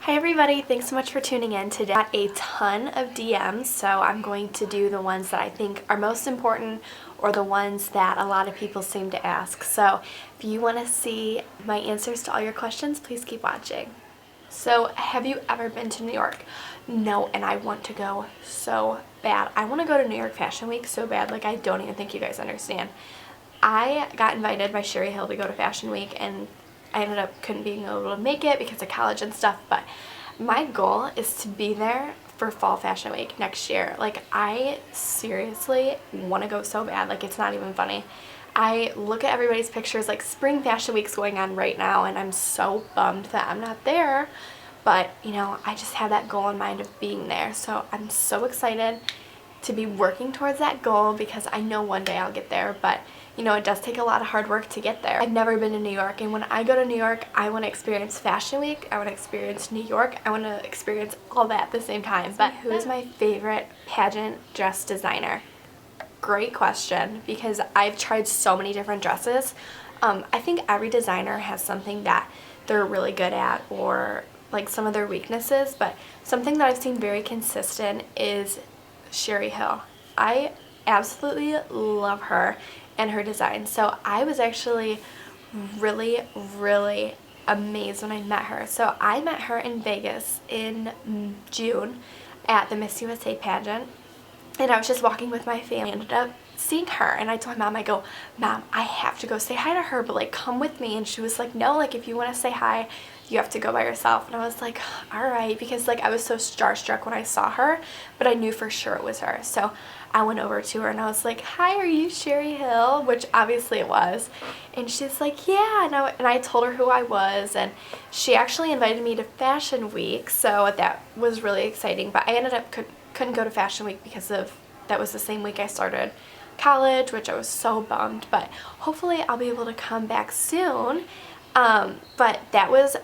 Hi everybody, thanks so much for tuning in today. I got a ton of DMs, so I'm going to do the ones that I think are most important or the ones that a lot of people seem to ask. So if you want to see my answers to all your questions, please keep watching. So have you ever been to New York? No, and I want to go so bad. I want to go to New York Fashion Week so bad, like I don't even think you guys understand. I got invited by Sherry Hill to go to Fashion Week, and I ended up couldn't being able to make it because of college and stuff, but my goal is to be there for Fall Fashion Week next year. Like, I seriously want to go so bad, like it's not even funny. I look at everybody's pictures, like Spring Fashion Week's going on right now, and I'm so bummed that I'm not there, but you know, I just have that goal in mind of being there, so I'm so excited to be working towards that goal because I know one day I'll get there, but you know, it does take a lot of hard work to get there. I've never been to New York, and when I go to New York, I want to experience Fashion Week, I want to experience New York, I want to experience all that at the same time. But who is my favorite pageant dress designer? Great question, because I've tried so many different dresses. I think every designer has something that they're really good at or like some of their weaknesses, but something that I've seen very consistent is Sherry Hill. I absolutely love her and her design. So I was actually really amazed when I met her. So I met her in Vegas in June at the Miss USA pageant, and I was just walking with my family. I ended up seeing her, and I told my mom, I go, Mom, I have to go say hi to her, but like come with me. And she was like, no, like if you want to say hi, you have to go by yourself. And I was like, all right, because like I was so starstruck when I saw her, but I knew for sure it was her. So I went over to her and I was like, hi, are you Sherry Hill? Which obviously it was. And she's like, yeah. And I told her who I was, and she actually invited me to Fashion Week, so that was really exciting. But I ended up couldn't go to Fashion Week because of that was the same week I started college, which I was so bummed, but hopefully I'll be able to come back soon. But that was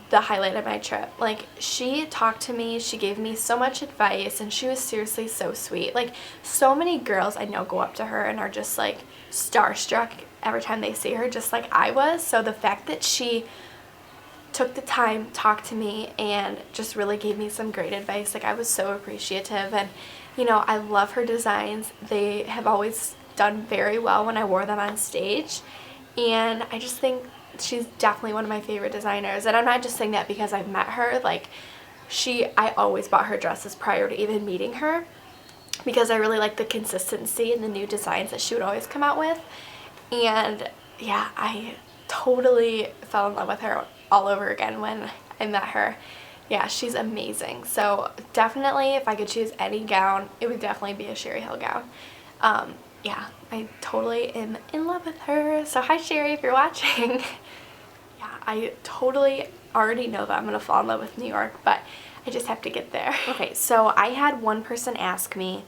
the highlight of my trip. Like, she talked to me, she gave me so much advice, and she was seriously so sweet. Like, so many girls I know go up to her and are just like starstruck every time they see her, just like I was. So the fact that she took the time, talked to me, and just really gave me some great advice, like I was so appreciative. And you know, I love her designs. They have always done very well when I wore them on stage, and I just think she's definitely one of my favorite designers. And I'm not just saying that because I've met her. Like, I always bought her dresses prior to even meeting her because I really like the consistency and the new designs that she would always come out with. And yeah, I totally fell in love with her all over again when I met her. Yeah, she's amazing. So definitely, if I could choose any gown, it would definitely be a Sherry Hill gown. Yeah, I totally am in love with her. So hi Sherry, if you're watching. Yeah, I totally already know that I'm gonna fall in love with New York, but I just have to get there. Okay, so I had one person ask me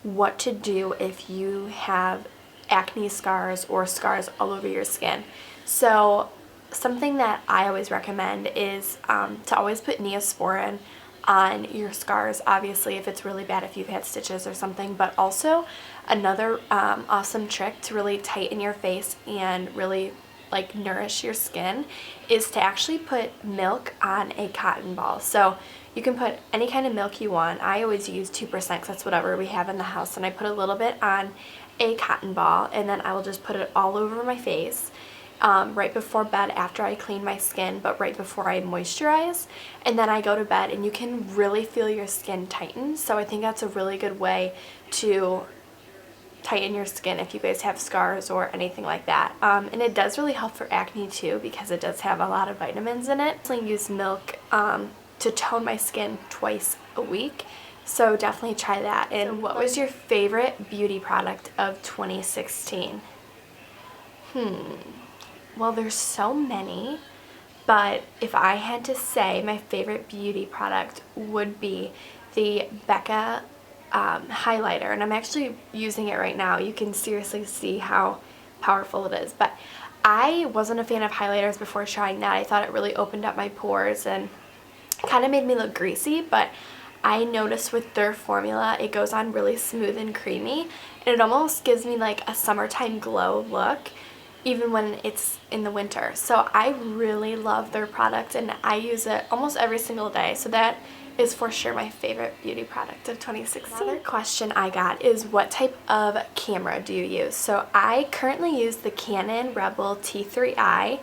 what to do if you have acne scars or scars all over your skin. So something that I always recommend is to always put Neosporin on your scars, obviously if it's really bad, if you've had stitches or something. But also another awesome trick to really tighten your face and really like nourish your skin is to actually put milk on a cotton ball. So you can put any kind of milk you want. I always use 2% because that's whatever we have in the house, and I put a little bit on a cotton ball, and then I will just put it all over my face right before bed after I clean my skin, but right before I moisturize, and then I go to bed, and you can really feel your skin tighten. So I think that's a really good way to tighten your skin if you guys have scars or anything like that. And it does really help for acne too because it does have a lot of vitamins in it. I use milk to tone my skin twice a week, so definitely try that. And what was your favorite beauty product of 2016? Well, there's so many, but if I had to say, my favorite beauty product would be the Becca highlighter, and I'm actually using it right now. You can seriously see how powerful it is. But I wasn't a fan of highlighters before trying that. I thought it really opened up my pores and kind of made me look greasy, but I noticed with their formula it goes on really smooth and creamy, and it almost gives me like a summertime glow look. even when it's in the winter. So I really love their product and I use it almost every single day. So that is for sure my favorite beauty product of 2016. Another question I got is, what type of camera do you use? So I currently use the Canon Rebel T3i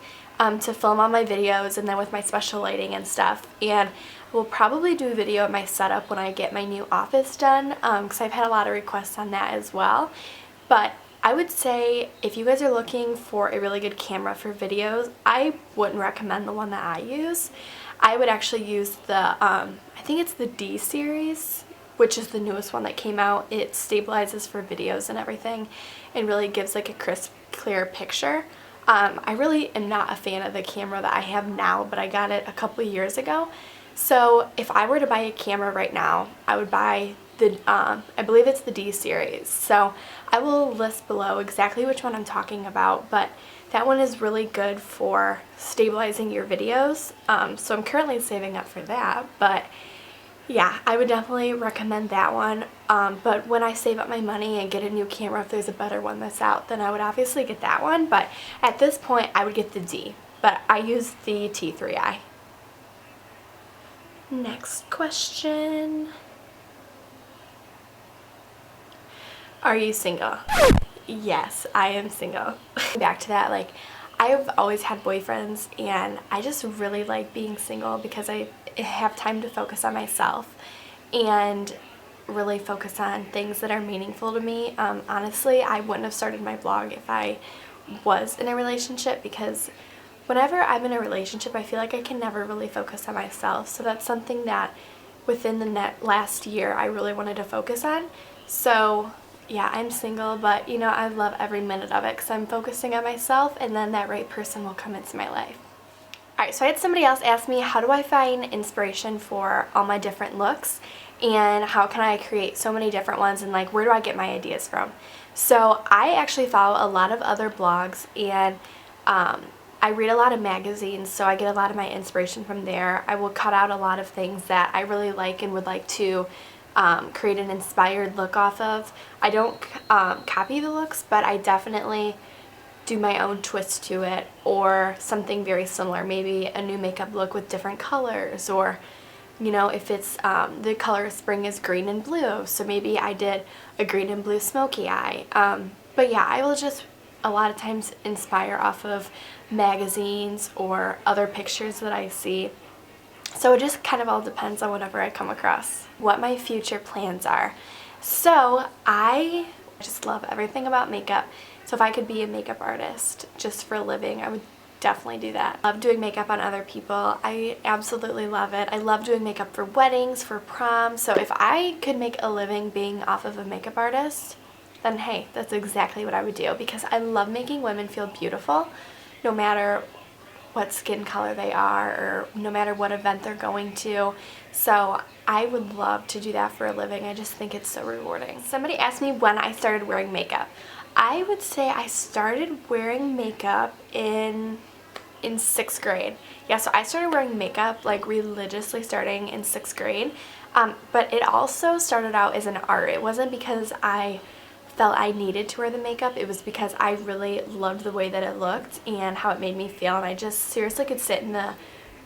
to film all my videos, and then with my special lighting and stuff. And we'll probably do a video of my setup when I get my new office done, because I've had a lot of requests on that as well. But I would say if you guys are looking for a really good camera for videos, I wouldn't recommend the one that I use. I would actually use the, I think it's the D series, which is the newest one that came out. It stabilizes for videos and everything and really gives like a crisp, clear picture. I really am not a fan of the camera that I have now, but I got it a couple of years ago. So if I were to buy a camera right now, I would buy the, I believe it's the D series. So I will list below exactly which one I'm talking about, but that one is really good for stabilizing your videos. So I'm currently saving up for that, but yeah, I would definitely recommend that one. But when I save up my money and get a new camera, if there's a better one that's out, then I would obviously get that one. But at this point, I would get the D, but I use the T3i. Next question. Are you single? Yes, I am single. Back to that, like, I've always had boyfriends and I just really like being single because I have time to focus on myself and really focus on things that are meaningful to me. Honestly, I wouldn't have started my blog if I was in a relationship, because whenever I'm in a relationship, I feel like I can never really focus on myself. So that's something that within the last year I really wanted to focus on. So yeah, I'm single, but you know, I love every minute of it because I'm focusing on myself, and then that right person will come into my life. Alright, so I had somebody else ask me, how do I find inspiration for all my different looks, and how can I create so many different ones, and like, where do I get my ideas from? So I actually follow a lot of other blogs, and I read a lot of magazines, so I get a lot of my inspiration from there. I will cut out a lot of things that I really like and would like to create an inspired look off of. I don't copy the looks, but I definitely do my own twist to it, or something very similar, maybe a new makeup look with different colors, or you know, if it's the color of spring is green and blue, so maybe I did a green and blue smoky eye. But yeah, I will just a lot of times inspire off of magazines or other pictures that I see. So it just kind of all depends on whatever I come across. What my future plans are. So I just love everything about makeup. So if I could be a makeup artist just for a living, I would definitely do that. I love doing makeup on other people. I absolutely love it. I love doing makeup for weddings, for prom. So if I could make a living being off of a makeup artist, then hey, that's exactly what I would do, because I love making women feel beautiful no matter what skin color they are or no matter what event they're going to. So I would love to do that for a living. I just think it's so rewarding. Somebody asked me when I started wearing makeup. I would say I started wearing makeup in 6th grade. Yeah, so I started wearing makeup like religiously starting in 6th grade. But it also started out as an art. It wasn't because I felt I needed to wear the makeup. It was because I really loved the way that it looked and how it made me feel, and I just seriously could sit in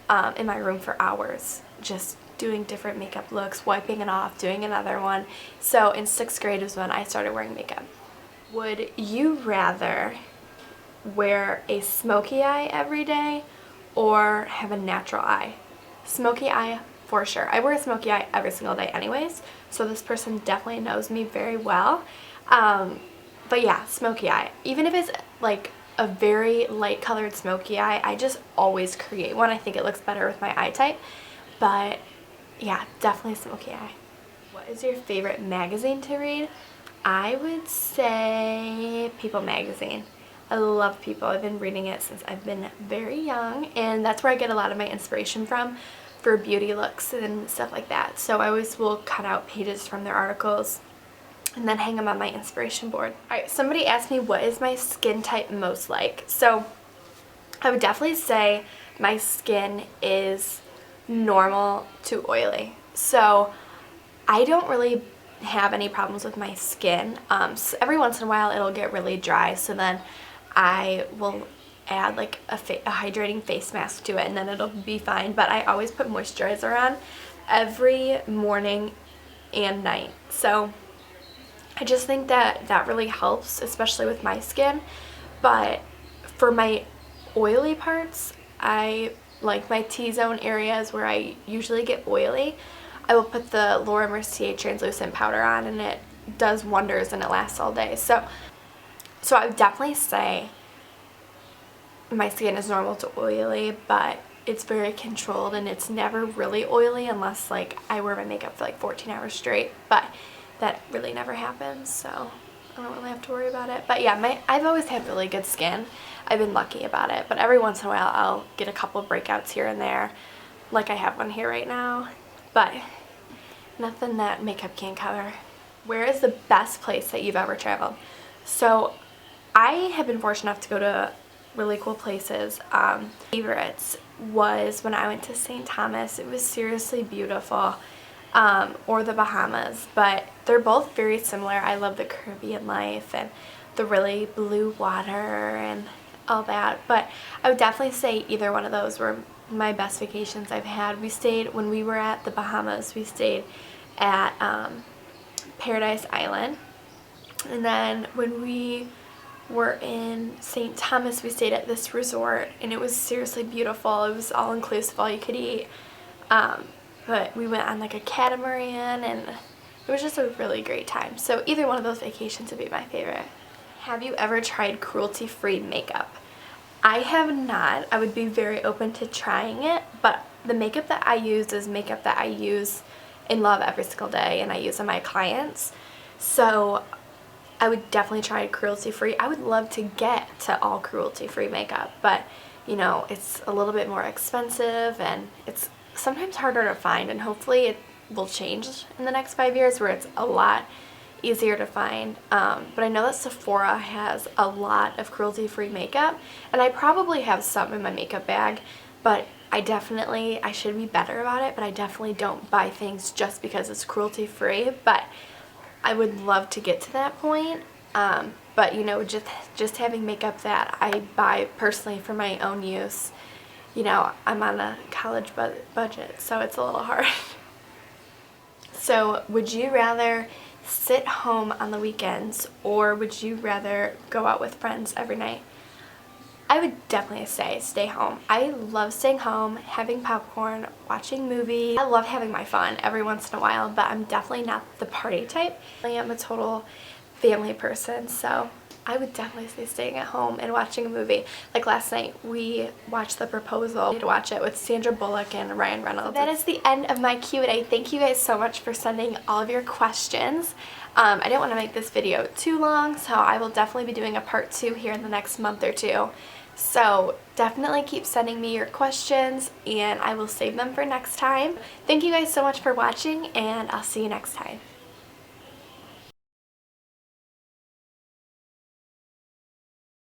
my room for hours just doing different makeup looks, wiping it off, doing another one. So in 6th grade was when I started wearing makeup. Would you rather wear a smoky eye every day or have a natural eye? Smoky eye for sure. I wear a smoky eye every single day anyways, so this person definitely knows me very well. But yeah, smoky eye. Even if it's like a very light colored smoky eye, I just always create one. I think it looks better with my eye type. But yeah, definitely smoky eye. What is your favorite magazine to read? I would say People magazine. I love People. I've been reading it since I've been very young, and that's where I get a lot of my inspiration from for beauty looks and stuff like that. So I always will cut out pages from their articles and then hang them on my inspiration board. Alright, somebody asked me what is my skin type most like. So I would definitely say my skin is normal to oily. So I don't really have any problems with my skin. So every once in a while it'll get really dry, so then I will add like a hydrating face mask to it, and then it'll be fine. But I always put moisturizer on every morning and night. So I just think that that really helps, especially with my skin. But for my oily parts, I like my T-zone areas where I usually get oily, I will put the Laura Mercier translucent powder on, and it does wonders and it lasts all day. So I would definitely say my skin is normal to oily, but it's very controlled, and it's never really oily unless like I wear my makeup for like 14 hours straight, but that really never happens, so I don't really have to worry about it. But yeah, I've always had really good skin. I've been lucky about it, but every once in a while I'll get a couple of breakouts here and there, like I have one here right now, but nothing that makeup can't cover. Where is the best place that you've ever traveled? So I have been fortunate enough to go to really cool places. Favorites was when I went to St. Thomas. It was seriously beautiful. Or the Bahamas, but they're both very similar. I love the Caribbean life and the really blue water and all that, but I would definitely say either one of those were my best vacations I've had. When we were at the Bahamas, we stayed at Paradise Island, and then when we were in St. Thomas, we stayed at this resort, and it was seriously beautiful. It was all inclusive, all you could eat. But we went on like a catamaran, and it was just a really great time. So either one of those vacations would be my favorite. Have you ever tried cruelty-free makeup? I have not. I would be very open to trying it, but the makeup that I use is makeup that I use and love every single day, and I use on my clients. So I would definitely try cruelty-free. I would love to get to all cruelty-free makeup, but you know, it's a little bit more expensive, and it's sometimes harder to find, and hopefully it will change in the next 5 years where it's a lot easier to find. But I know that Sephora has a lot of cruelty-free makeup, and I probably have some in my makeup bag, but I should be better about it, but I definitely don't buy things just because it's cruelty-free. But I would love to get to that point. But you know, just having makeup that I buy personally for my own use, you know, I'm on a college budget, so it's a little hard. So would you rather sit home on the weekends, or would you rather go out with friends every night? I would definitely say stay home. I love staying home, having popcorn, watching movies. I love having my fun every once in a while, but I'm definitely not the party type. I am a total family person, so I would definitely say staying at home and watching a movie. Like last night, we watched The Proposal. I did watch it with Sandra Bullock and Ryan Reynolds. So that is the end of my Q&A. Thank you guys so much for sending all of your questions. I didn't want to make this video too long, so I will definitely be doing a part 2 here in the next month or two. So definitely keep sending me your questions, and I will save them for next time. Thank you guys so much for watching, and I'll see you next time.